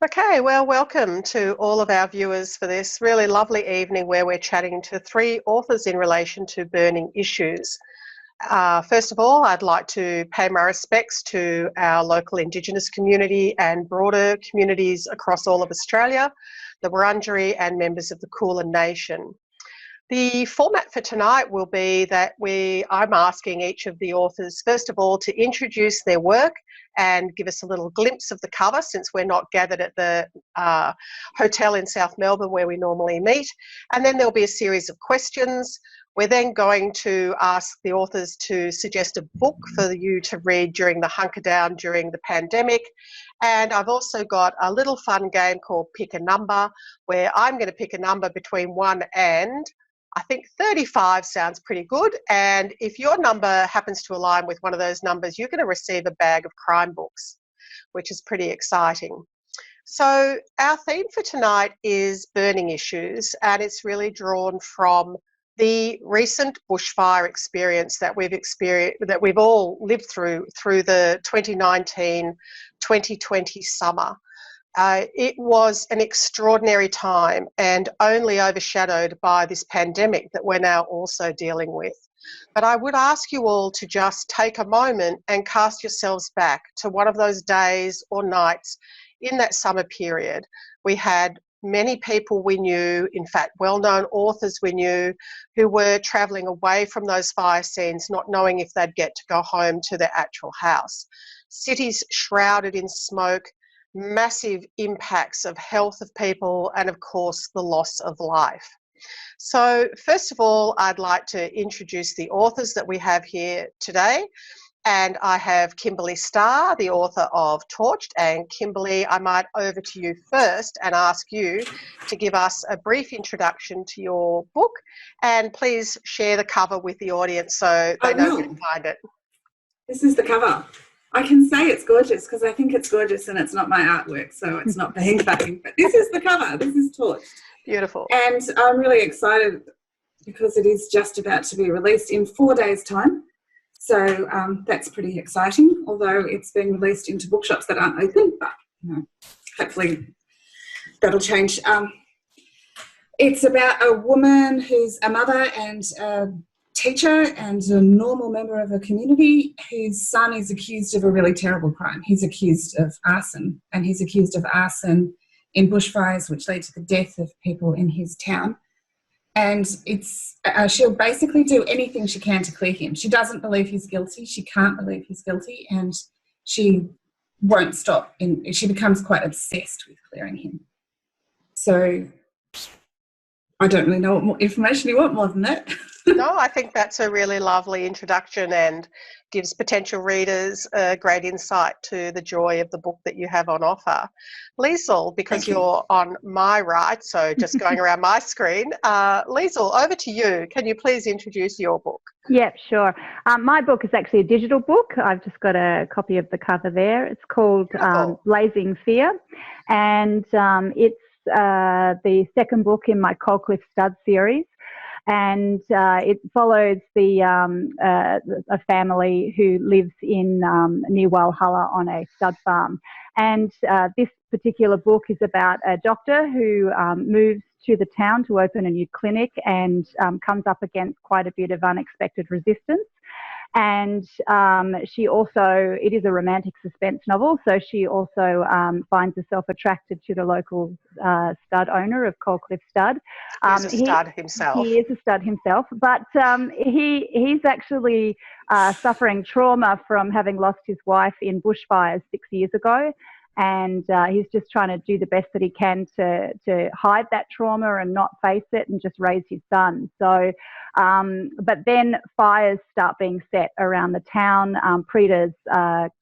Okay, well, welcome to all of our viewers for this really lovely evening where we're chatting to three authors in relation to burning issues. First of all, I'd like to pay my respects to our local Indigenous community and broader communities across all of Australia, the Wurundjeri and members of the Kulin Nation. The format for tonight will be that I'm asking each of the authors, first of all, to introduce their work and give us a little glimpse of the cover, since we're not gathered at the hotel in South Melbourne where we normally meet. And then there'll be a series of questions. We're then going to ask the authors to suggest a book for you to read during the hunker down during the pandemic. And I've also got a little fun game called Pick a Number, where I'm going to pick a number between 1 and I think 35 sounds pretty good, and if your number happens to align with one of those numbers, you're going to receive a bag of crime books, which is pretty exciting. So our theme for tonight is burning issues, and it's really drawn from the recent bushfire experience that we've all lived through the 2019-2020 summer. It was an extraordinary time and only overshadowed by this pandemic that we're now also dealing with. But I would ask you all to just take a moment and cast yourselves back to one of those days or nights in that summer period. We had many people we knew, in fact, well-known authors we knew, who were travelling away from those fire scenes, not knowing if they'd get to go home to their actual house. Cities shrouded in smoke, massive impacts of health of people, and of course the loss of life. So first of all, I'd like to introduce the authors that we have here today, and I have Kimberley Starr, the author of Torched. And Kimberley, I might over to you first and ask you to give us a brief introduction to your book, and please share the cover with the audience so they know where to find it. This is the cover. I can say it's gorgeous because I think it's gorgeous and it's not my artwork, so it's not being clapping. But this is the cover. This is Torched. Beautiful. And I'm really excited because it is just about to be released in 4 days' time. So that's pretty exciting, although it's being released into bookshops that aren't open, but hopefully that'll change. It's about a woman who's a mother and a teacher and a normal member of a community whose son is accused of a really terrible crime. He's accused of arson, and he's accused of arson in bushfires which led to the death of people in his town. And it's she'll basically do anything she can to clear him. She doesn't believe he's guilty. She can't believe he's guilty, and she won't stop. She becomes quite obsessed with clearing him. So I don't really know what more information you want more than that. No, I think that's a really lovely introduction and gives potential readers a great insight to the joy of the book that you have on offer. Leisl, because you're on my right, so just going around my screen. Leisl, over to you. Can you please introduce your book? Yep, sure. My book is actually a digital book. I've just got a copy of the cover there. It's called Blazing Fear, and it's the second book in my Coldcliff Stud series. And it follows a family who lives in near Walhalla on a stud farm. And this particular book is about a doctor who moves to the town to open a new clinic and comes up against quite a bit of unexpected resistance. And she also, it is a romantic suspense novel, so she also finds herself attracted to the local stud owner of Coldcliff Stud. He's a stud himself. He is a stud himself, but he's actually suffering trauma from having lost his wife in bushfires 6 years ago. And he's just trying to do the best that he can to hide that trauma and not face it and just raise his son. So, but then fires start being set around the town. Preeta's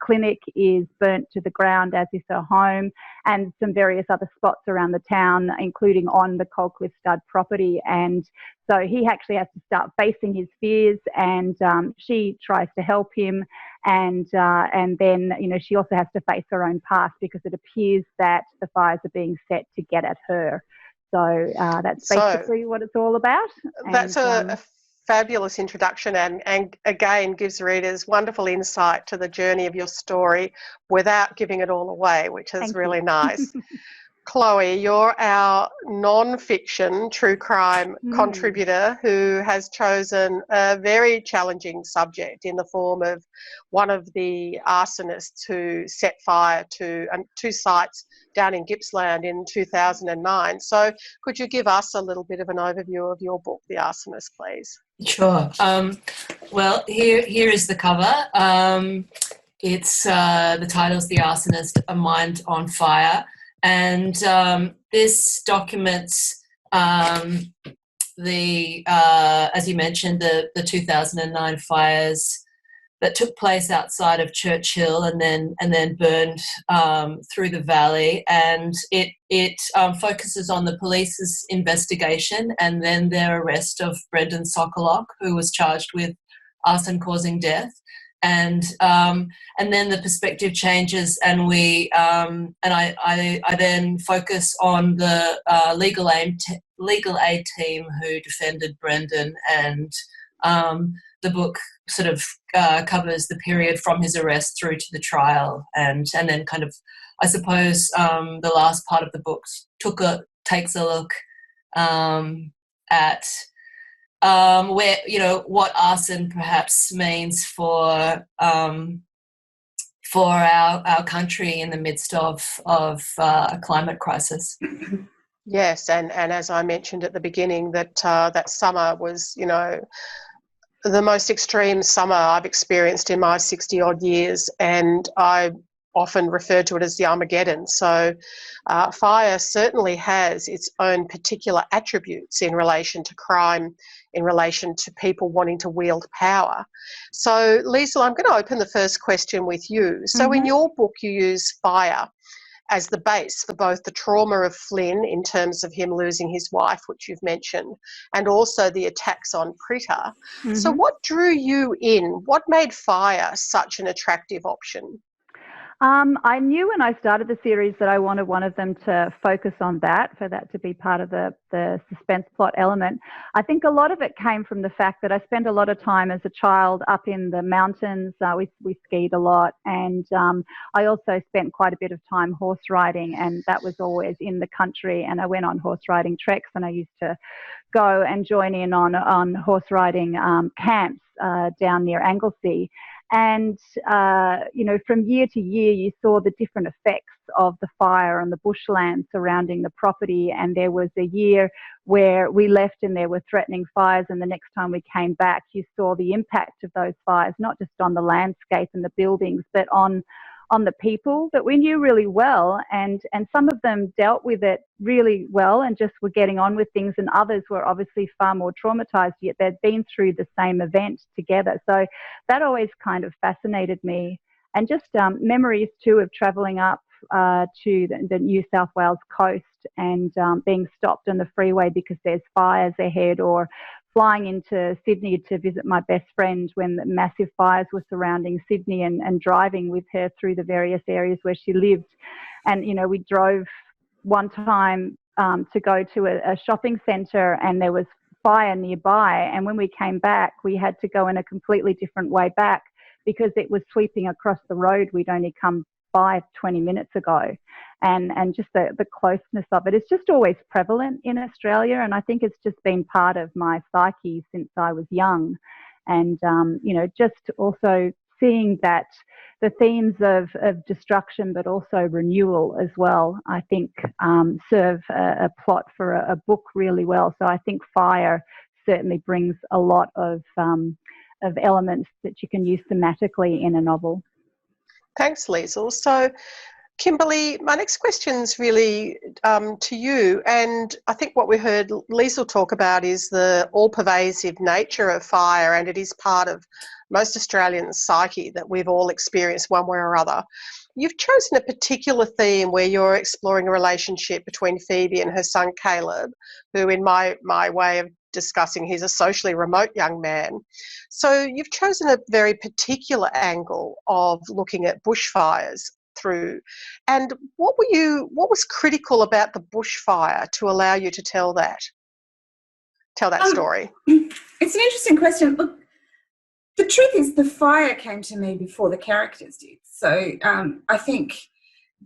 clinic is burnt to the ground, as is her home, and some various other spots around the town, including on the Coldcliff Stud property. And so he actually has to start facing his fears, and she tries to help him. And then, you know, she also has to face her own past because it appears that the fires are being set to get at her. So that's basically what it's all about. That's a fabulous introduction and again gives readers wonderful insight to the journey of your story without giving it all away, which is really nice. Chloe, you're our non-fiction true crime contributor who has chosen a very challenging subject in the form of one of the arsonists who set fire to 2 sites down in Gippsland in 2009. So could you give us a little bit of an overview of your book, The Arsonist, please? Sure. Well, here is the cover. It's the title's The Arsonist, A Mind on Fire. And this documents as you mentioned, the 2009 fires that took place outside of Churchill and then burned through the valley. And it focuses on the police's investigation and then their arrest of Brendan Sokoloff, who was charged with arson causing death. And then the perspective changes, and I then focus on the legal aid team who defended Brendan, and the book sort of covers the period from his arrest through to the trial, and then kind of, I suppose, the last part of the book takes a look at where, what arson perhaps means for our country in the midst of a climate crisis. Yes, and as I mentioned at the beginning, that summer was, the most extreme summer I've experienced in my 60-odd years, and I often refer to it as the Armageddon. So fire certainly has its own particular attributes in relation to crime, in relation to people wanting to wield power. So, Leisl, I'm going to open the first question with you. So in your book, you use fire as the base for both the trauma of Flynn in terms of him losing his wife, which you've mentioned, and also the attacks on Pritter. So what drew you in? What made fire such an attractive option? I knew when I started the series that I wanted one of them to focus on that, for that to be part of the suspense plot element. I think a lot of it came from the fact that I spent a lot of time as a child up in the mountains. We skied a lot, and I also spent quite a bit of time horse riding, and that was always in the country. And I went on horse riding treks, and I used to go and join in on horse riding camps down near Anglesey. And, from year to year, you saw the different effects of the fire on the bushland surrounding the property. And there was a year where we left and there were threatening fires. And the next time we came back, you saw the impact of those fires, not just on the landscape and the buildings, but on the people that we knew really well. And some of them dealt with it really well and just were getting on with things, and others were obviously far more traumatized, yet they'd been through the same event together. So that always kind of fascinated me. And just memories too of traveling up to the New South Wales coast and being stopped on the freeway because there's fires ahead, or flying into Sydney to visit my best friend when the massive fires were surrounding Sydney, and driving with her through the various areas where she lived. And, we drove one time to go to a shopping centre, and there was fire nearby. And when we came back, we had to go in a completely different way back because it was sweeping across the road we'd only come by 20 minutes ago. And just the closeness of it is just always prevalent in Australia. And I think it's just been part of my psyche since I was young. And, just also seeing that the themes of destruction, but also renewal as well, I think serve a plot for a book really well. So I think fire certainly brings a lot of elements that you can use thematically in a novel. Thanks, Leisl. So, Kimberley, my next question's really to you, and I think what we heard Leisl talk about is the all-pervasive nature of fire, and it is part of most Australians' psyche that we've all experienced one way or other. You've chosen a particular theme where you're exploring a relationship between Phoebe and her son Caleb, who, in my way of discussing, he's a socially remote young man. So you've chosen a very particular angle of looking at bushfires through. And what was critical about the bushfire to allow you to tell that? tell that story? It's an interesting question. Look, the truth is the fire came to me before the characters did. So I think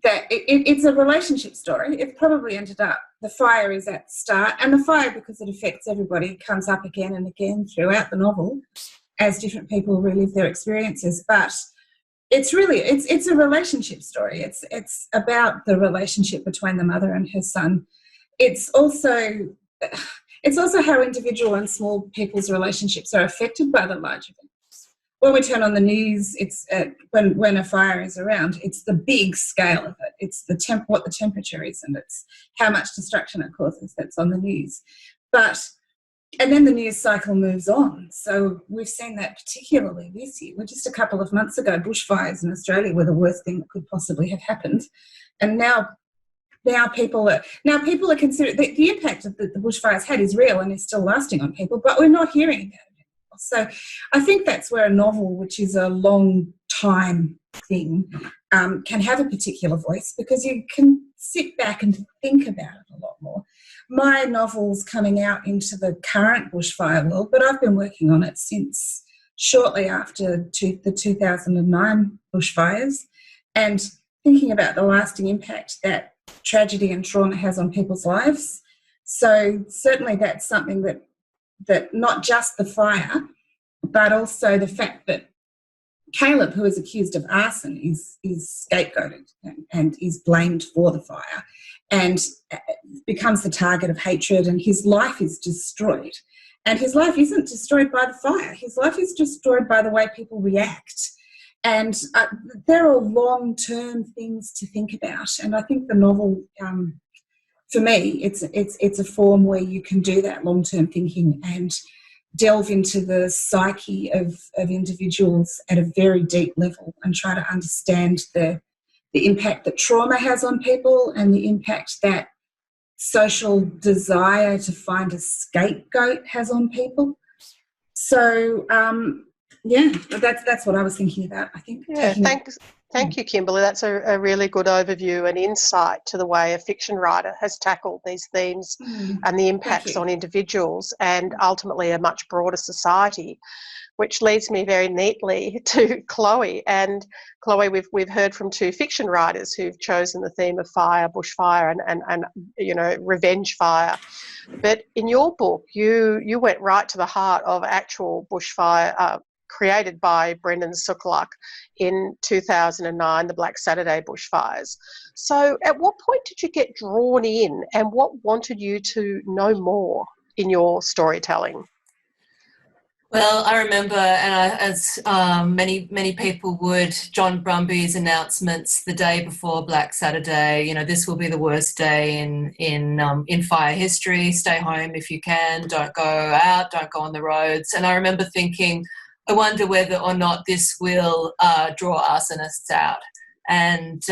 that it's a relationship story. It probably ended up, the fire is at the start, and the fire, because it affects everybody, comes up again and again throughout the novel as different people relive their experiences. But it's really, it's a relationship story. It's about the relationship between the mother and her son. It's also how individual and small people's relationships are affected by the large events. When we turn on the news, it's when a fire is around, it's the big scale of it. It's what the temperature is, and it's how much destruction it causes that's on the news. And then the news cycle moves on. So we've seen that particularly this year. Just a couple of months ago, bushfires in Australia were the worst thing that could possibly have happened. And now people are considering the impact that the bushfires had is real and is still lasting on people, but we're not hearing about it. So I think that's where a novel, which is a long time thing, can have a particular voice, because you can sit back and think about it a lot more. My novel's coming out into the current bushfire world, but I've been working on it since shortly after the 2009 bushfires, and thinking about the lasting impact that tragedy and trauma has on people's lives. So certainly that's something that not just the fire, but also the fact that Caleb, who is accused of arson, is scapegoated and is blamed for the fire, and becomes the target of hatred, and his life is destroyed. And his life isn't destroyed by the fire. His life is destroyed by the way people react. And there are long-term things to think about. And I think the novel, for me, it's a form where you can do that long-term thinking and delve into the psyche of individuals at a very deep level and try to understand the impact that trauma has on people and the impact that social desire to find a scapegoat has on people. So, that's what I was thinking about, I think. Yeah, thank you, Kimberley. That's a really good overview and insight to the way a fiction writer has tackled these themes and the impacts on individuals and ultimately a much broader society, which leads me very neatly to Chloe. And Chloe, we've heard from two fiction writers who've chosen the theme of fire, bushfire, and revenge fire. But in your book, you went right to the heart of actual bushfire created by Brendan Sukluk in 2009, the Black Saturday bushfires. So at what point did you get drawn in, and what wanted you to know more in your storytelling? Well, I remember, and as many people would, John Brumby's announcements the day before Black Saturday. This will be the worst day in fire history. Stay home if you can. Don't go out. Don't go on the roads. And I remember thinking, I wonder whether or not this will draw arsonists out. And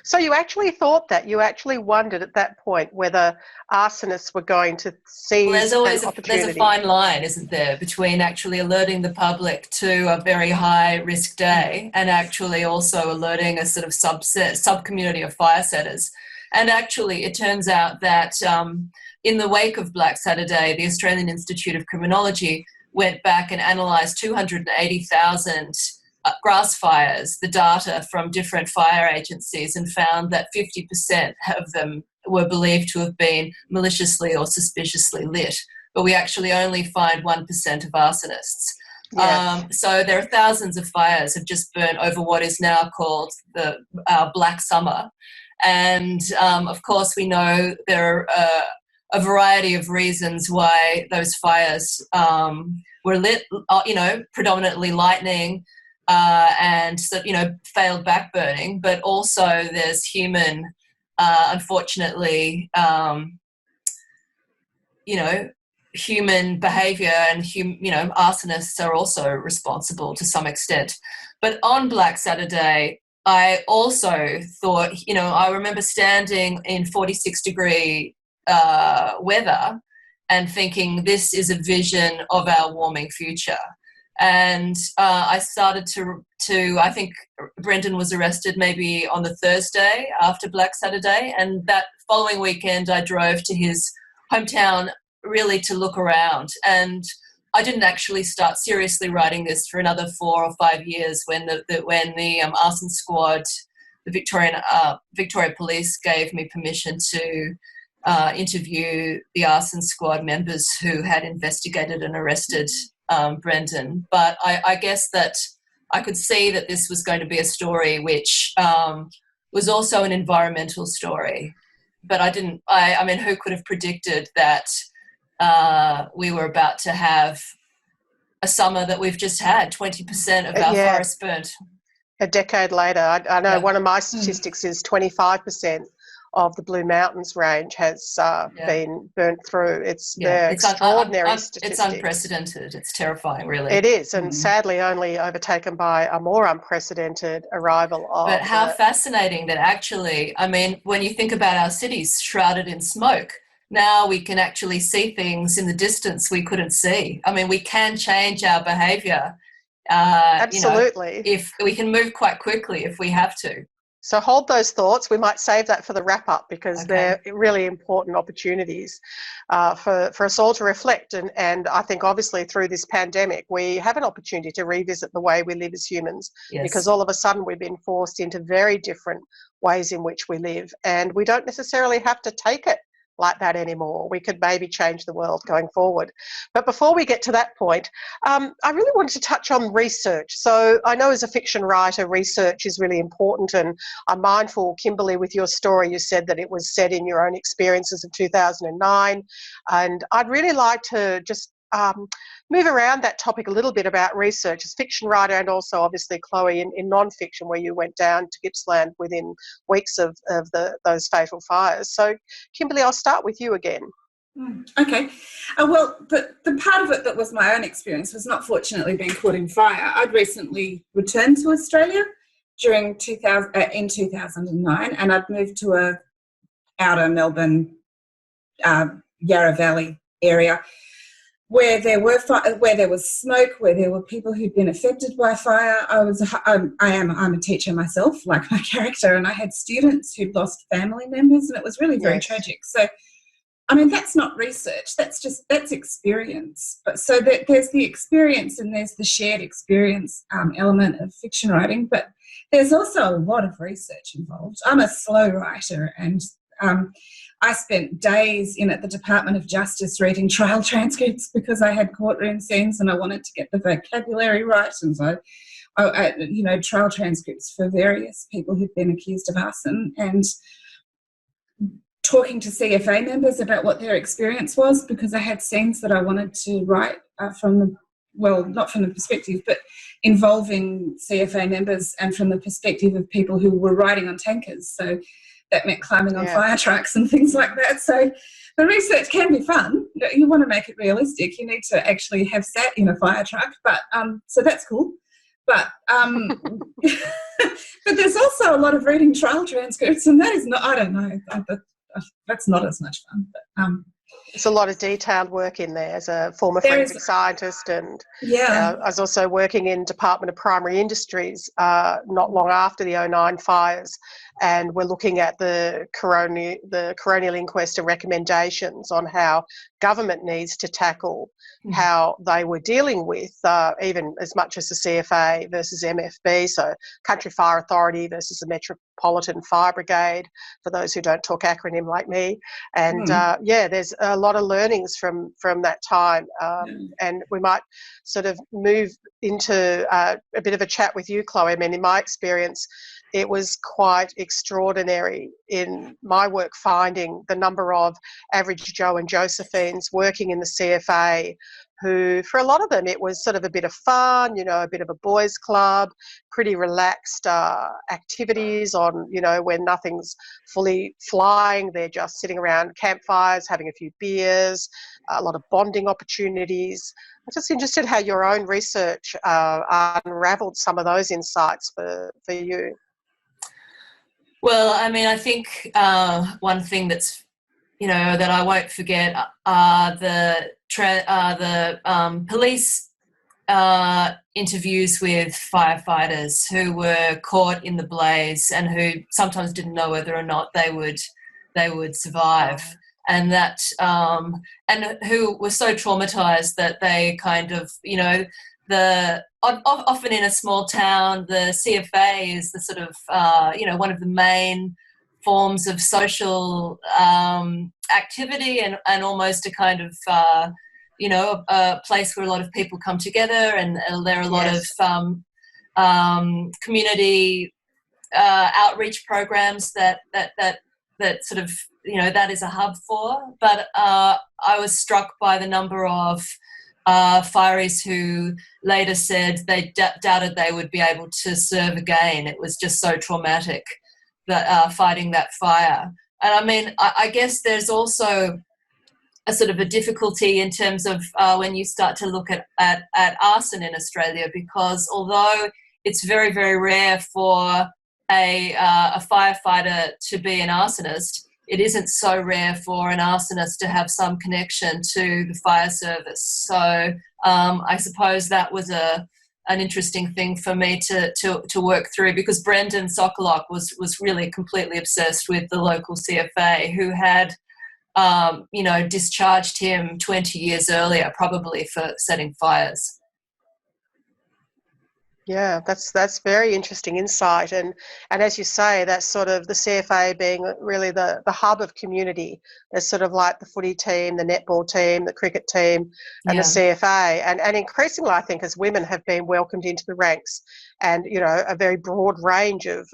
so you actually thought that? You actually wondered at that point whether arsonists were going to seize an opportunity? There's a fine line, isn't there, between actually alerting the public to a very high-risk day and actually also alerting a sort of sub-community of fire setters. And actually it turns out that in the wake of Black Saturday, the Australian Institute of Criminology went back and analysed 280,000 grass fires, the data from different fire agencies, and found that 50% of them were believed to have been maliciously or suspiciously lit. But we actually only find 1% of arsonists. Yes. So there are thousands of fires have just burnt over what is now called our Black Summer. And, of course, we know there are a variety of reasons why those fires were lit, predominantly lightning and, failed backburning, but also there's human, unfortunately, human behaviour and, arsonists are also responsible to some extent. But on Black Saturday, I also thought, I remember standing in 46-degree weather and thinking this is a vision of our warming future. And I started to I think Brendan was arrested maybe on the Thursday after Black Saturday, and that following weekend I drove to his hometown really to look around. And I didn't actually start seriously writing this for another 4 or 5 years when the arson squad, the Victoria Police, gave me permission to interview the arson squad members who had investigated and arrested Brendan. But I guess that I could see that this was going to be a story which was also an environmental story. But I mean, who could have predicted that we were about to have a summer that we've just had, 20% of our forests burnt. A decade later, I know one of my statistics is 25% of the Blue Mountains range has been burnt through. It's extraordinary statistics. It's unprecedented. It's terrifying, really. It is, and sadly only overtaken by a more unprecedented arrival of... But how fascinating that actually, I mean, when you think about our cities shrouded in smoke, now we can actually see things in the distance we couldn't see. I mean, we can change our behaviour. Absolutely. If we can move quite quickly if we have to. So hold those thoughts. We might save that for the wrap-up because they're really important opportunities for us all to reflect. And I think obviously through this pandemic, we have an opportunity to revisit the way we live as humans because all of a sudden we've been forced into very different ways in which we live, and we don't necessarily have to take it like that anymore. We could maybe change the world going forward. But before we get to that point, I really wanted to touch on research. So I know as a fiction writer, research is really important, and I'm mindful, Kimberley, with your story, you said that it was set in your own experiences of 2009, and I'd really like to just move around that topic a little bit about research as fiction writer, and also obviously Chloe in non-fiction, where you went down to Gippsland within weeks of those fatal fires. So Kimberley, I'll start with you again. Okay. Well, the part of it that was my own experience was not fortunately being caught in fire. I'd recently returned to Australia in 2009, and I'd moved to a outer Melbourne, Yarra Valley area, where there was smoke, where there were people who'd been affected by fire. I'm a teacher myself, like my character, and I had students who'd lost family members, and it was really very tragic. So, I mean, that's not research. That's experience. But so there's the experience and there's the shared experience element of fiction writing, but there's also a lot of research involved. I'm a slow writer, and I spent days in at the Department of Justice reading trial transcripts because I had courtroom scenes and I wanted to get the vocabulary right. And so, trial transcripts for various people who'd been accused of arson, and talking to CFA members about what their experience was, because I had scenes that I wanted to write not from the perspective, but involving CFA members and from the perspective of people who were riding on tankers. So that meant climbing on fire trucks and things like that. So the research can be fun. You want to make it realistic. You need to actually have sat in a fire truck. But so that's cool. But but there's also a lot of reading trial transcripts, and that is not, I don't know, that's not as much fun. But there's a lot of detailed work in there as a former forensic scientist, and I was also working in Department of Primary Industries not long after the 2009 fires, and we're looking at the coronial inquest and recommendations on how government needs to tackle how they were dealing with even as much as the CFA versus MFB, so Country Fire Authority versus the Metropolitan Fire Brigade, for those who don't talk acronym like me. And there's a lot of learnings from that time, and we might sort of move into a bit of a chat with you, Chloe. I mean, in my experience, it was quite extraordinary in my work finding the number of average Joe and Josephines working in the CFA who, for a lot of them, it was sort of a bit of fun, a bit of a boys' club, pretty relaxed activities on, when nothing's fully flying. They're just sitting around campfires, having a few beers, a lot of bonding opportunities. I'm just interested how your own research unravelled some of those insights for you. Well, I mean, I think one thing that's, that I won't forget are the police interviews with firefighters who were caught in the blaze and who sometimes didn't know whether or not they would survive. and that and who were so traumatized that they kind of, you know, often in a small town, the CFA is the sort of you know, one of the main forms of social activity, and almost a kind of you know, a place where a lot of people come together, and there are a lot of community outreach programs that sort of, you know, that is a hub for. But I was struck by the number of fireys who later said they doubted they would be able to serve again. It was just so traumatic, that fighting that fire. And I mean, I guess there's also a sort of a difficulty in terms of when you start to look at arson in Australia, because although it's very, very rare for a firefighter to be an arsonist, it isn't so rare for an arsonist to have some connection to the fire service. So I suppose that was an interesting thing for me to work through, because Brendan Sokoloff was really completely obsessed with the local CFA, who had you know, discharged him 20 years earlier, probably for setting fires. Yeah, that's very interesting insight, and as you say, that's sort of the CFA being really the hub of community. There's sort of like the footy team, the netball team, the cricket team, and the CFA, and increasingly, I think, as women have been welcomed into the ranks, and you know, a very broad range of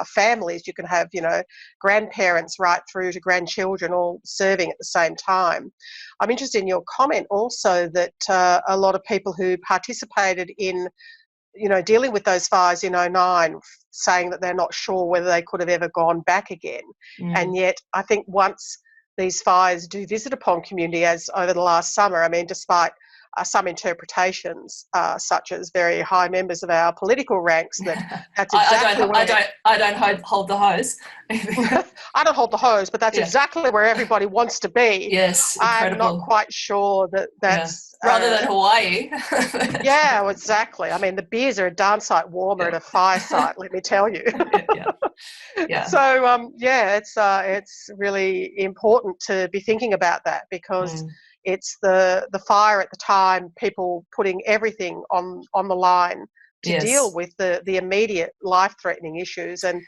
families. You can have, you know, grandparents right through to grandchildren all serving at the same time. I'm interested in your comment also that a lot of people who participated in, you know, dealing with those fires in '09, saying that they're not sure whether they could have ever gone back again. And yet I think once these fires do visit upon community, as over the last summer, I mean, despite some interpretations, such as very high members of our political ranks, that that's exactly I don't hold the hose. I don't hold the hose, but that's exactly where everybody wants to be. Yes, incredible. I'm not quite sure that that's... Rather than Hawaii. Yeah, well, exactly. I mean, the beers are a darn sight warmer at a fire site, let me tell you. So, it's really important to be thinking about that, because it's the fire at the time, people putting everything on the line to deal with the immediate life-threatening issues and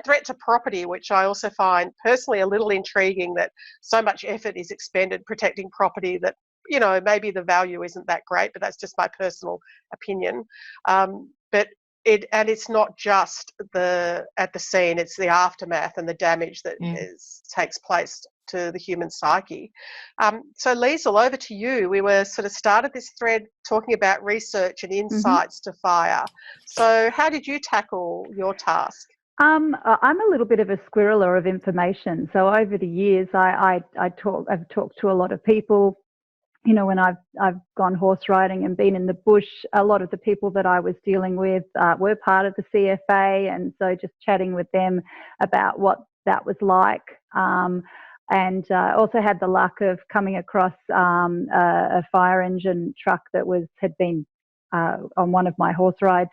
threat to property, which I also find personally a little intriguing, that so much effort is expended protecting property that, you know, maybe the value isn't that great, but that's just my personal opinion. But it's not just at the scene, it's the aftermath and the damage that takes place to the human psyche. So Leisl, over to you. We were sort of started this thread talking about research and insights to fire. So how did you tackle your task? I'm a little bit of a squirreler of information. So over the years, I've talked to a lot of people. You know, when I've gone horse riding and been in the bush, a lot of the people that I was dealing with were part of the CFA, and so just chatting with them about what that was like. And also had the luck of coming across a fire engine truck that had been on one of my horse rides,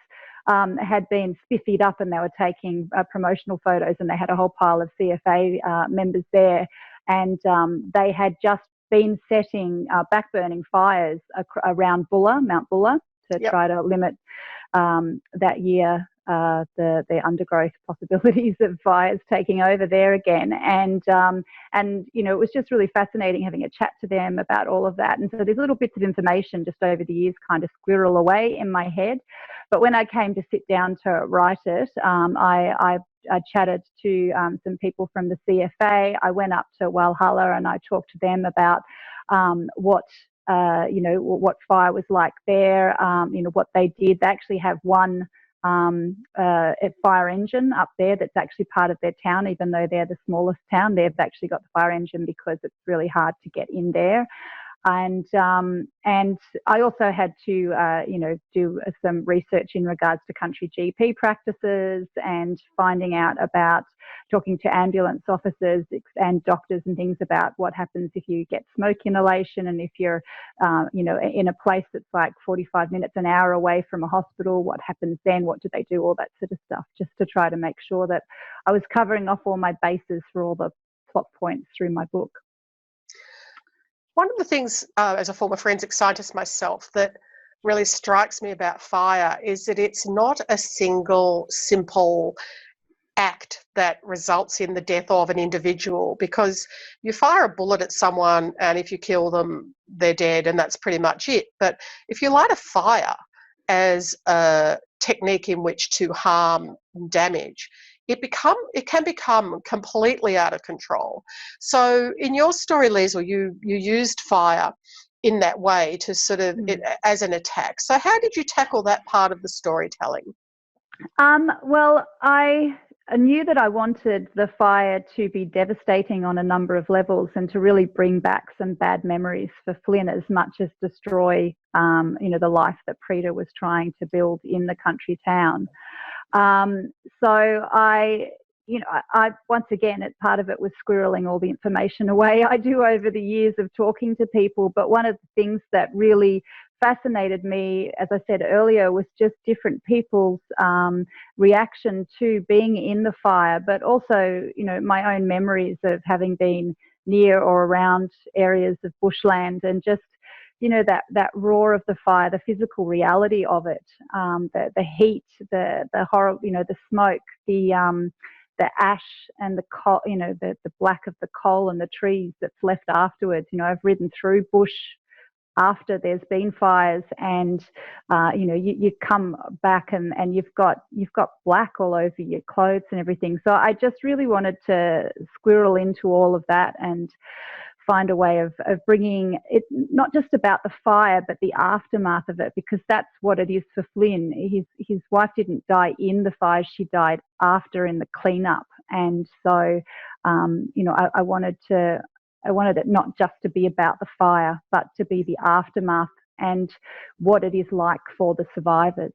had been spiffied up, and they were taking promotional photos, and they had a whole pile of CFA members there, and they had just been setting backburning fires around Mount Buller, to try to limit that year the undergrowth possibilities of fires taking over there again. And you know, it was just really fascinating having a chat to them about all of that. And so these little bits of information just over the years kind of squirrel away in my head. But when I came to sit down to write it, I chatted to some people from the CFA. I went up to Walhalla and I talked to them about what fire was like there, you know, what they did. They actually have one fire engine up there that's actually part of their town, even though they're the smallest town. They've actually got the fire engine because it's really hard to get in there. And I also had to, do some research in regards to country GP practices and finding out about talking to ambulance officers and doctors and things about what happens if you get smoke inhalation, and if you're, in a place that's like 45 minutes, an hour away from a hospital, what happens then? What do they do? All that sort of stuff, just to try to make sure that I was covering off all my bases for all the plot points through my book. One of the things, as a former forensic scientist myself, that really strikes me about fire is that it's not a single simple act that results in the death of an individual, because you fire a bullet at someone and if you kill them, they're dead and that's pretty much it. But if you light a fire as a technique in which to harm and damage, it can become completely out of control. So in your story, Leisl, you used fire in that way to sort of as an attack. So how did you tackle that part of the storytelling? Well, I knew that I wanted the fire to be devastating on a number of levels and to really bring back some bad memories for Flynn, as much as destroy, the life that Prita was trying to build in the country town. So I once again, part of it was squirreling all the information away I do over the years of talking to people. But one of the things that really fascinated me, as I said earlier, was just different people's reaction to being in the fire, but also, my own memories of having been near or around areas of bushland and just, that roar of the fire, the physical reality of it, the heat, the horror, the smoke, the ash and the coal, the black of the coal and the trees that's left afterwards. I've ridden through bush after there's been fires, and you come back and you've got black all over your clothes and everything. So I just really wanted to squirrel into all of that and find a way of bringing it, not just about the fire, but the aftermath of it, because that's what it is for Flynn. His wife didn't die in the fire; she died after, in the cleanup. And so, I wanted it not just to be about the fire, but to be the aftermath and what it is like for the survivors.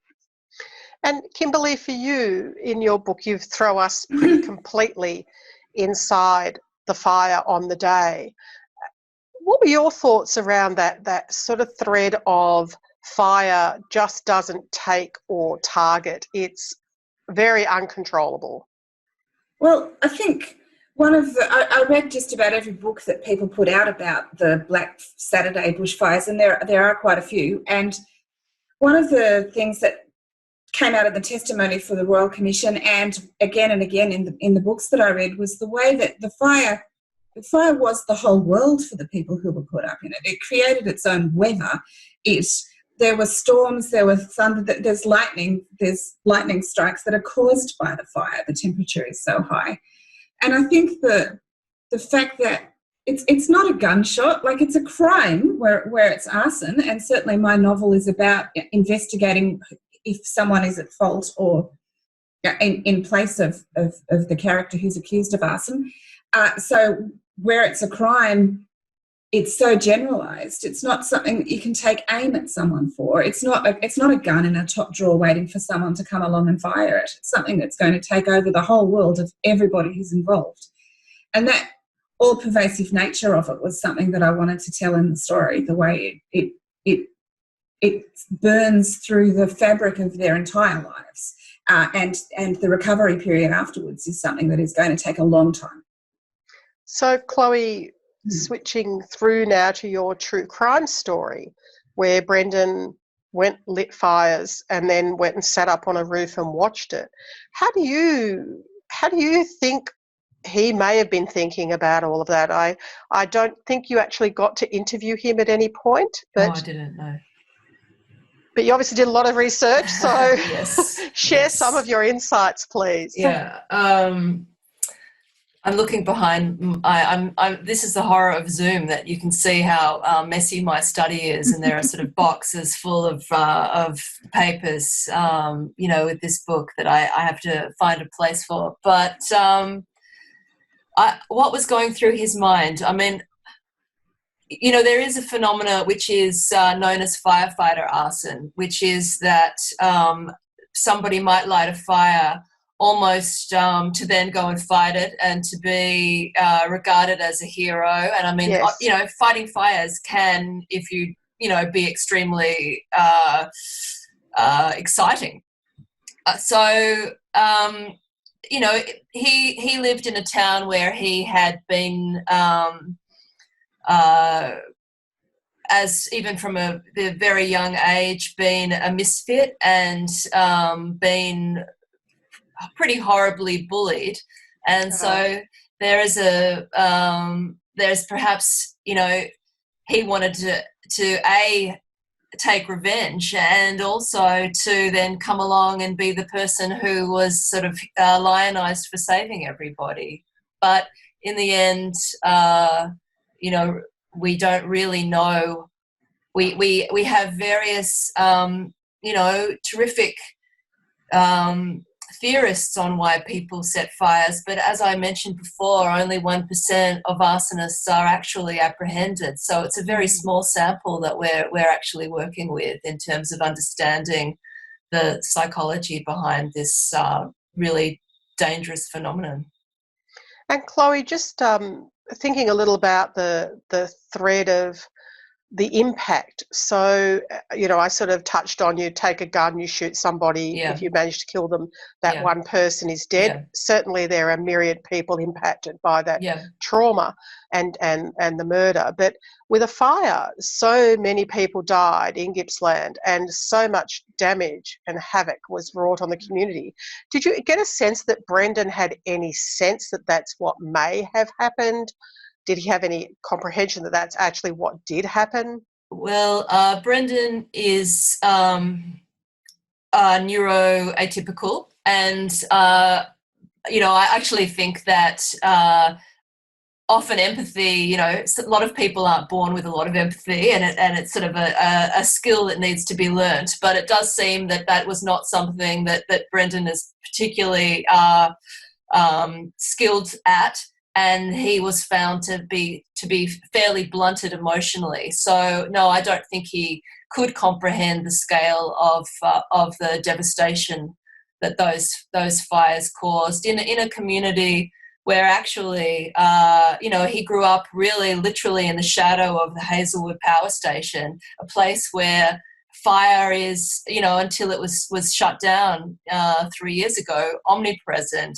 And Kimberley, for you, in your book, you throw us pretty completely inside the fire on the day. What were your thoughts around that sort of thread of fire just doesn't take or target? It's very uncontrollable. Well, I think I read just about every book that people put out about the Black Saturday bushfires, and there are quite a few. And one of the things that came out of the testimony for the Royal Commission, and again in the books that I read, was the way that the fire was the whole world for the people who were caught up in it. It created its own weather. There were storms, there was thunder, there's lightning strikes that are caused by the fire. The temperature is so high. And I think the fact that it's not a gunshot, like it's a crime where it's arson, and certainly my novel is about investigating if someone is at fault or in place of the character who's accused of arson. So where it's a crime, it's so generalised. It's not something that you can take aim at someone for. It's not a gun in a top drawer waiting for someone to come along and fire it. It's something that's going to take over the whole world of everybody who's involved. And that all-pervasive nature of it was something that I wanted to tell in the story, the way it burns through the fabric of their entire lives. And the recovery period afterwards is something that is going to take a long time. So, Chloe, switching through now to your true crime story, where Brendan lit fires and then went and sat up on a roof and watched it. How do you think he may have been thinking about all of that? I don't think you actually got to interview him at any point. But I didn't know. But you obviously did a lot of research, so yes, share some of your insights, please. Yeah. I'm looking behind. This is the horror of Zoom, that you can see how messy my study is, and there are sort of boxes full of papers, with this book that I have to find a place for. But what was going through his mind? I mean, there is a phenomena which is known as firefighter arson, which is that somebody might light a fire almost to then go and fight it and to be regarded as a hero. And I mean, yes. Fighting fires can, if you, be extremely exciting. He lived in a town where he had been as even from a very young age, been a misfit and been pretty horribly bullied. And so there is there's perhaps, he wanted to take revenge, and also to then come along and be the person who was sort of lionized for saving everybody. But in the end, we don't really know. We have various, terrific theorists on why people set fires, but as I mentioned before, only 1% of arsonists are actually apprehended. So it's a very small sample that we're actually working with in terms of understanding the psychology behind this really dangerous phenomenon. And Chloe, just thinking a little about the thread of the impact. So, I sort of touched on, you take a gun, you shoot somebody, if you manage to kill them, that one person is dead. Yeah. Certainly there are myriad people impacted by that trauma and the murder. But with a fire, so many people died in Gippsland and so much damage and havoc was wrought on the community. Did you get a sense that Brendan had any sense that that's what may have happened? Did he have any comprehension that that's actually what did happen? Well, Brendan is neuroatypical, and I actually think that often empathy, a lot of people aren't born with a lot of empathy, and it's sort of a skill that needs to be learnt. But it does seem that was not something that Brendan is particularly skilled at. And he was found to be fairly blunted emotionally. So no, I don't think he could comprehend the scale of the devastation that those fires caused in a community where actually he grew up really literally in the shadow of the Hazelwood Power Station, a place where fire is, until it was shut down 3 years ago, omnipresent.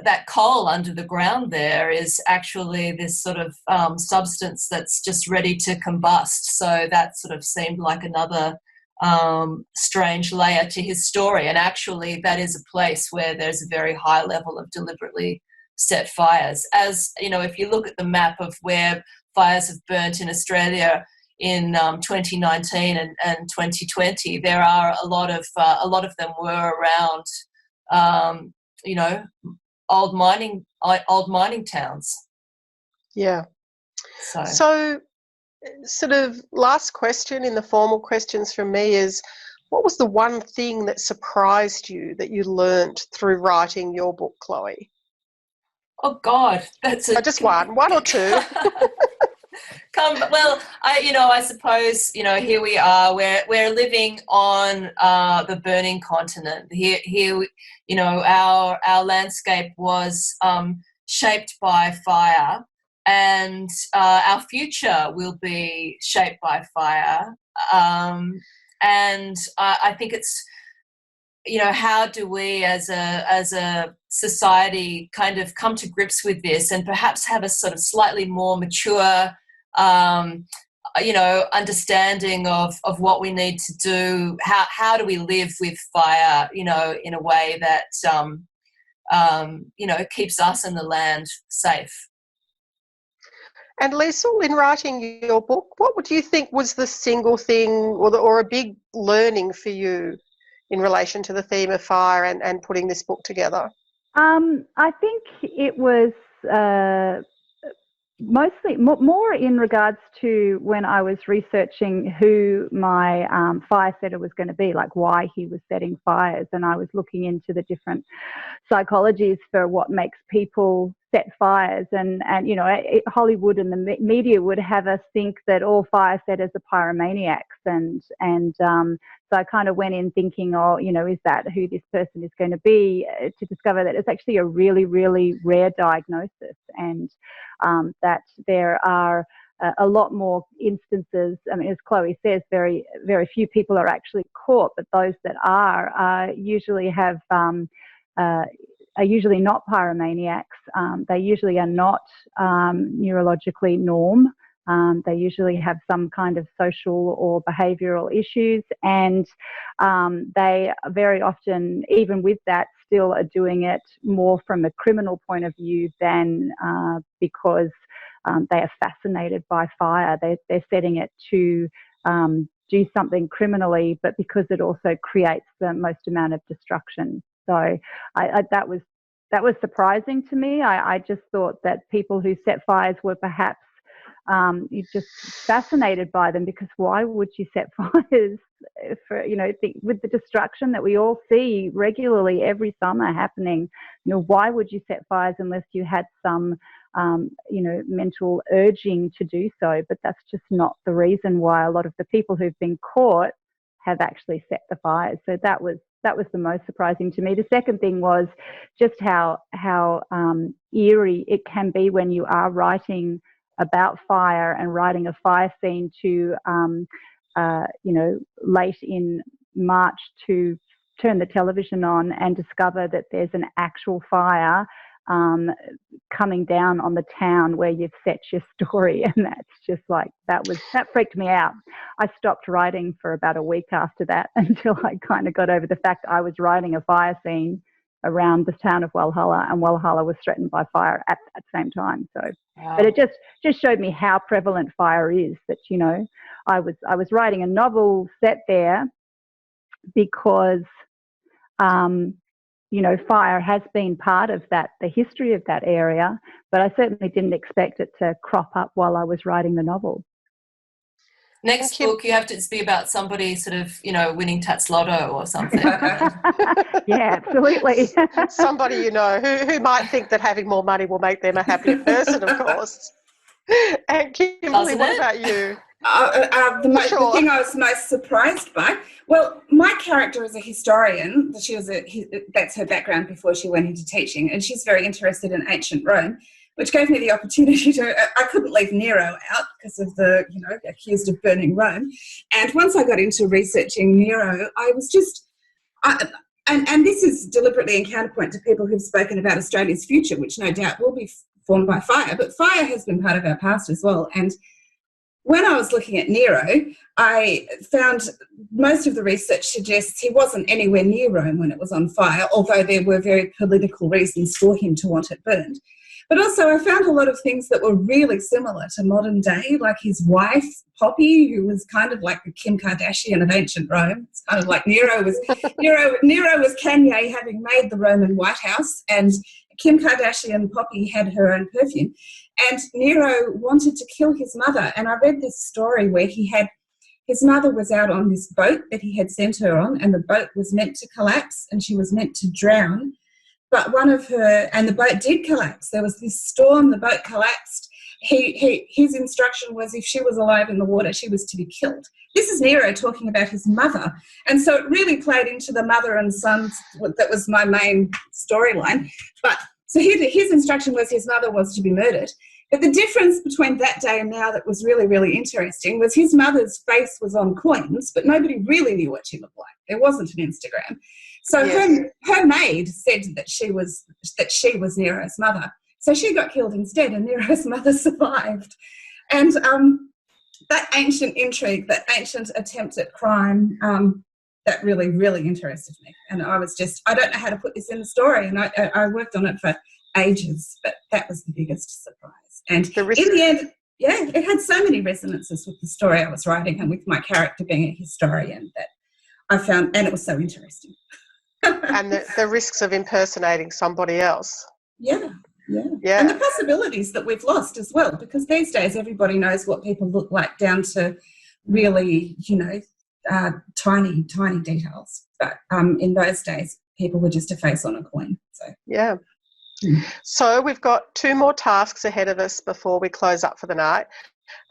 That coal under the ground there is actually this sort of substance that's just ready to combust. So that sort of seemed like another strange layer to his story. And actually that is a place where there's a very high level of deliberately set fires. As, if you look at the map of where fires have burnt in Australia in 2019 and 2020, there are a lot of them were around old mining towns. Yeah. So sort of last question in the formal questions from me is, what was the one thing that surprised you that you learnt through writing your book, Chloe? Oh God, that's just one or two. Well, I suppose, here we are. We're living on the burning continent. Here, our landscape was shaped by fire, and our future will be shaped by fire. And I think it's, how do we as a society kind of come to grips with this and perhaps have a sort of slightly more mature understanding of what we need to do. How do we live with fire, in a way that, keeps us and the land safe. And Leisl, in writing your book, what would you think was the single thing or a big learning for you in relation to the theme of fire and putting this book together? I think it was mostly more in regards to when I was researching who my fire setter was going to be, like why he was setting fires, and I was looking into the different psychologies for what makes people set fires, and Hollywood and the media would have us think that all fire setters are pyromaniacs, and so I kind of went in thinking, is that who this person is going to be, to discover that it's actually a really, really rare diagnosis, and that there are a lot more instances. I mean, as Chloe says, very, very few people are actually caught, but those that are usually have are usually not pyromaniacs. They usually are not neurologically norm. They usually have some kind of social or behavioural issues, and they very often, even with that, still are doing it more from a criminal point of view than because they are fascinated by fire. They're setting it to do something criminally, but because it also creates the most amount of destruction. So that was surprising to me. I just thought that people who set fires were perhaps you're just fascinated by them, because why would you set fires for, with the destruction that we all see regularly every summer happening? Why would you set fires unless you had some, mental urging to do so? But that's just not the reason why a lot of the people who've been caught have actually set the fires. So that was the most surprising to me. The second thing was just how eerie it can be when you are writing about fire and writing a fire scene to, late in March, to turn the television on and discover that there's an actual fire coming down on the town where you've set your story. And that's just like, that freaked me out. I stopped writing for about a week after that until I kind of got over the fact I was writing a fire scene around the town of Walhalla, and Walhalla was threatened by fire at that same time. So, wow. But it just showed me how prevalent fire is. That I was writing a novel set there because fire has been part of the history of that area, but I certainly didn't expect it to crop up while I was writing the novel. Next book, you have to be about somebody sort of, winning Tats Lotto or something. Yeah, absolutely. Somebody who might think that having more money will make them a happier person, of course. And Kimberley, what about you? The thing I was most surprised by, well, my character is a historian. That's her background before she went into teaching, and she's very interested in ancient Rome, which gave me the opportunity I couldn't leave Nero out because of the, accused of burning Rome. And once I got into researching Nero, I was just, and this is deliberately in counterpoint to people who've spoken about Australia's future, which no doubt will be formed by fire, but fire has been part of our past as well. And when I was looking at Nero, I found most of the research suggests he wasn't anywhere near Rome when it was on fire, although there were very political reasons for him to want it burned. But also I found a lot of things that were really similar to modern day, like his wife, Poppy, who was kind of like the Kim Kardashian of ancient Rome. It's kind of like Nero was Kanye having made the Roman White House, and Kim Kardashian, Poppy, had her own perfume. And Nero wanted to kill his mother. And I read this story where his mother was out on this boat that he had sent her on, and the boat was meant to collapse and she was meant to drown. But and the boat did collapse. There was this storm, the boat collapsed. His instruction was if she was alive in the water, she was to be killed. This is Nero talking about his mother. And so it really played into the mother and son. That was my main storyline. But so his instruction was his mother was to be murdered. But the difference between that day and now that was really, really interesting was his mother's face was on coins, but nobody really knew what she looked like. There wasn't an Instagram. So yes. her maid said that she was Nero's mother. So she got killed instead, and Nero's mother survived. And that ancient intrigue, that ancient attempt at crime, that really, really interested me. And I don't know how to put this in the story, and I worked on it for ages, but that was the biggest surprise. And in the end, it had so many resonances with the story I was writing and with my character being a historian that I found, and it was so interesting. And the risks of impersonating somebody else. Yeah. And the possibilities that we've lost as well, because these days everybody knows what people look like down to really, tiny details. But in those days, people were just a face on a coin. So yeah. So we've got 2 more tasks ahead of us before we close up for the night.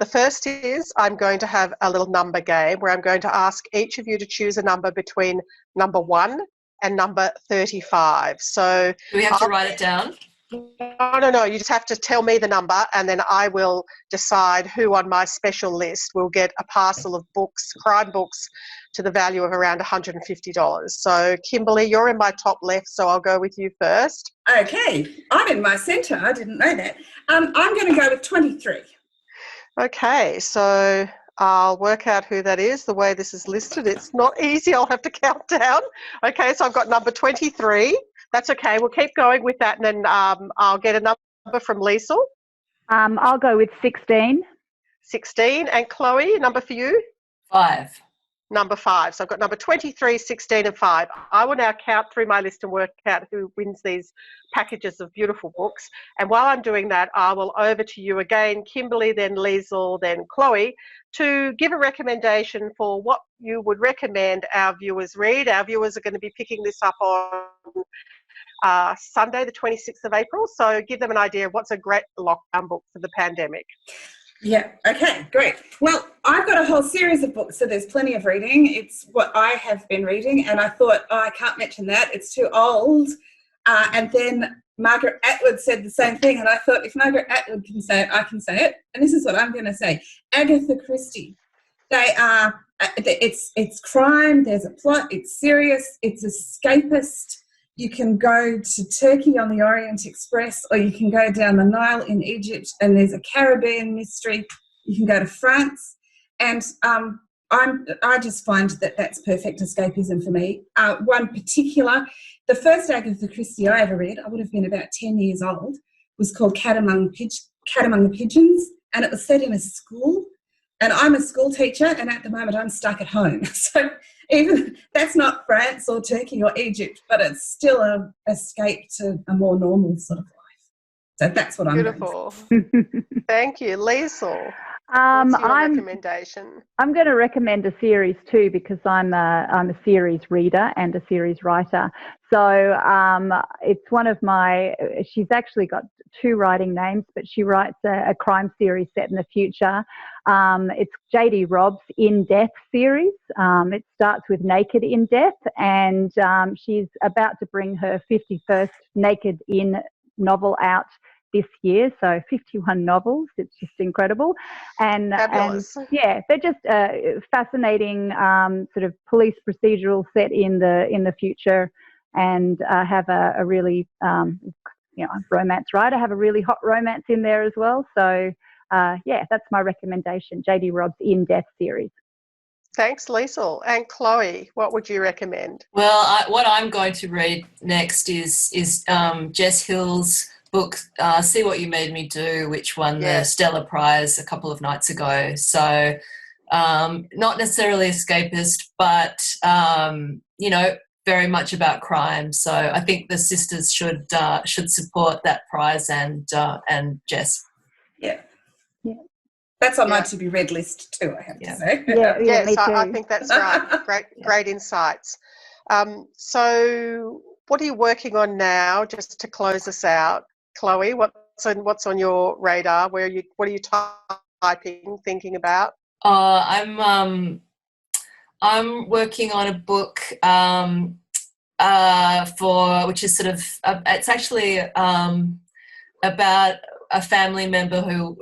The first is I'm going to have a little number game where I'm going to ask each of you to choose a number between number 1 and number 35. So do we have to write it down? No. You just have to tell me the number, and then I will decide who on my special list will get a parcel of books, crime books, to the value of around $150. So, Kimberley, you're in my top left, so I'll go with you first. Okay, I'm in my centre. I didn't know that. I'm going to go with 23. Okay, so I'll work out who that is. The way this is listed, it's not easy. I'll have to count down. Okay, so I've got number 23. That's okay. We'll keep going with that, and then I'll get a number from Leisl. I'll go with 16. 16. And Chloe, a number for you? 5. Number 5. So I've got number 23, 16 and 5. I will now count through my list and work out who wins these packages of beautiful books. And while I'm doing that, I will over to you again, Kimberley, then Leisl, then Chloe, to give a recommendation for what you would recommend our viewers read. Our viewers are going to be picking this up on Sunday, the 26th of April. So give them an idea of what's a great lockdown book for the pandemic. Yeah, okay, great. Well, I've got a whole series of books, so there's plenty of reading. It's what I have been reading, and I thought, I can't mention that, it's too old. And then Margaret Atwood said the same thing, and I thought, if Margaret Atwood can say it, I can say it. And this is what I'm going to say. Agatha Christie. They are, it's crime, there's a plot, it's serious, it's escapist. You can go to Turkey on the Orient Express, or you can go down the Nile in Egypt, and there's a Caribbean mystery. You can go to France, and I just find that that's perfect escapism for me. One particular, the first Agatha Christie I ever read, I would have been about 10 years old, was called Cat Among the Pigeons, and it was set in a school. And I'm a school teacher, and at the moment I'm stuck at home. So even that's not France or Turkey or Egypt, but it's still an escape to a more normal sort of life. So that's what I'm doing. Beautiful. Thank you. Leisl, Um, what's your I'm recommendation? I'm going to recommend a series too, because I'm a series reader and a series writer. So it's one of my. She's actually got 2 writing names, but she writes a crime series set in the future. It's J.D. Robb's In Death series. It starts with Naked in Death, and she's about to bring her 51st Naked in novel out this year, so 51 novels. It's just incredible. And yeah, they're just fascinating sort of police procedural set in the future, and have a really romance writer, have a really hot romance in there as well. So yeah, that's my recommendation, J.D. Robb's In Death series. Thanks, Leisl. And Chloe, what would you recommend? Well, what I'm going to read next is Jess Hill's book, See What You Made Me Do, which won the Stella Prize a couple of nights ago. So not necessarily escapist, but, very much about crime. So I think the sisters should support that prize and Jess. Yeah. That's on my to-be-read list too, I have to say. Yes, I think that's right. Great insights. So what are you working on now, just to close us out? Chloe, what's on your radar? What are you typing, thinking about? I'm working on a book which is sort of it's actually about a family member who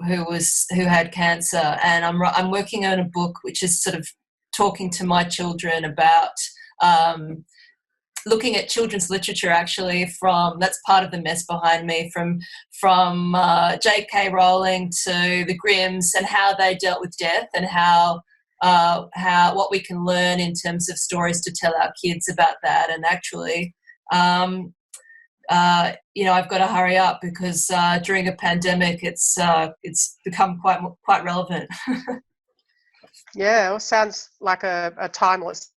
had cancer, and I'm working on a book which is sort of talking to my children about looking at children's literature, actually, that's part of the mess behind me, from J.K. Rowling to the Grimms, and how they dealt with death, and how what we can learn in terms of stories to tell our kids about that. And actually, I've got to hurry up, because during a pandemic, it's become quite relevant. Yeah, well, sounds like a timeless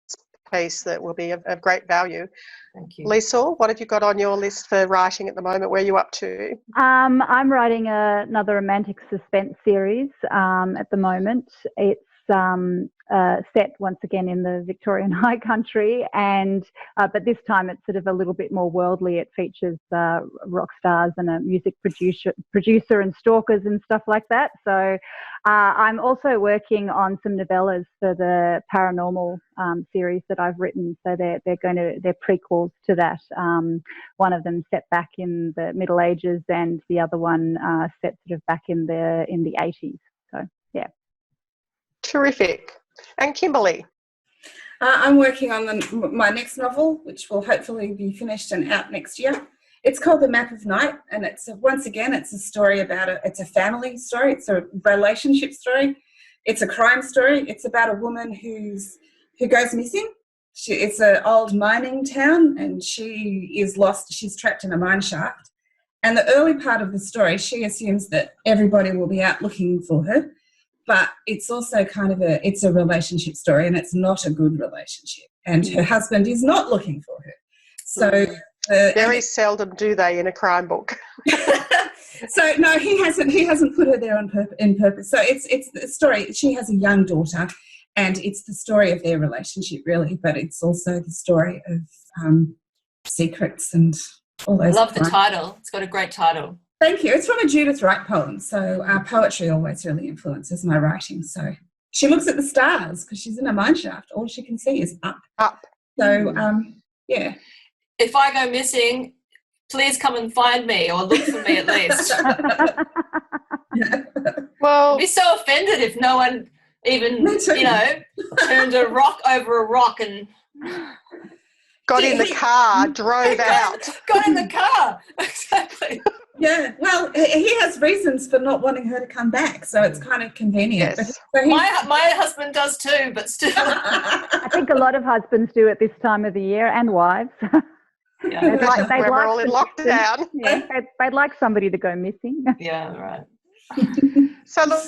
piece that will be of great value. Thank you. Leisl, what have you got on your list for writing at the moment? Where are you up to? I'm writing another romantic suspense series at the moment. It's set once again in the Victorian High Country, and but this time it's sort of a little bit more worldly. It features rock stars and a music producer and stalkers and stuff like that. So I'm also working on some novellas for the paranormal series that I've written. So they're prequels to that. One of them set back in the Middle Ages, and the other one set sort of back in the 80s. So yeah. Terrific. And Kimberley? I'm working on my next novel, which will hopefully be finished and out next year. It's called The Map of Night, and it's once again it's a story about it's a family story, it's a relationship story, it's a crime story. It's about a woman who goes missing. It's an old mining town, and she is lost. She's trapped in a mine shaft. And the early part of the story, she assumes that everybody will be out looking for her. But it's also kind of it's a relationship story, and it's not a good relationship. And her husband is not looking for her. So very seldom do they in a crime book. So no, he hasn't put her there on purpose. So it's the story. She has a young daughter, and it's the story of their relationship, really. But it's also the story of secrets and all those. I love the title. It's got a great title. Thank you. It's from a Judith Wright poem. So poetry always really influences my writing. So she looks at the stars because she's in a mine shaft. All she can see is up. Up. So, yeah. If I go missing, please come and find me, or look for me at least. Well, I'd be so offended if no one even, turned a rock over a rock and got in the car, drove out. Got in the car. Exactly. Yeah, well, he has reasons for not wanting her to come back, so it's kind of convenient. Yes. My husband does too, but still. I think a lot of husbands do at this time of the year, and wives. Yeah. We're all in lockdown. Yeah, they'd like somebody to go missing. Yeah, right. So look,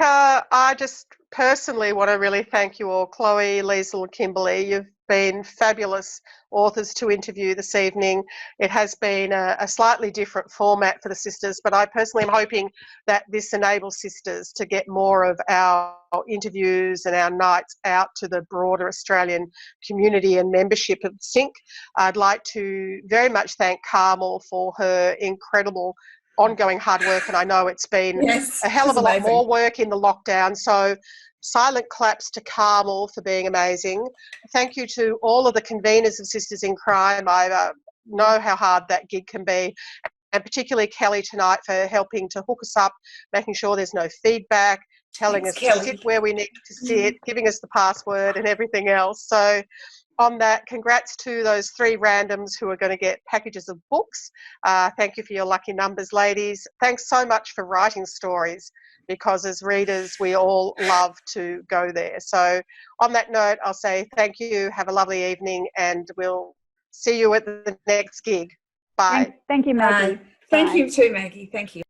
I just personally want to really thank you all, Chloe, Leisl, Kimberley. You've been fabulous authors to interview this evening. It has been a slightly different format for the sisters, but I personally am hoping that this enables sisters to get more of our interviews and our nights out to the broader Australian community and membership of SYNC. I'd like to very much thank Carmel for her incredible ongoing hard work, and I know it's been a hell of a lot more work in the lockdown, so silent claps to Carmel for being amazing. Thank you to all of the conveners of Sisters in Crime. I know how hard that gig can be, and particularly Kelly tonight for helping to hook us up, making sure there's no feedback, telling us to sit where we need to sit, giving us the password and everything else. So on that, congrats to those 3 randoms who are going to get packages of books. Thank you for your lucky numbers, ladies. Thanks so much for writing stories, because as readers, we all love to go there. So on that note, I'll say thank you, have a lovely evening, and we'll see you at the next gig. Bye. Thank you, Maggie. Thank you too, Maggie. Thank you.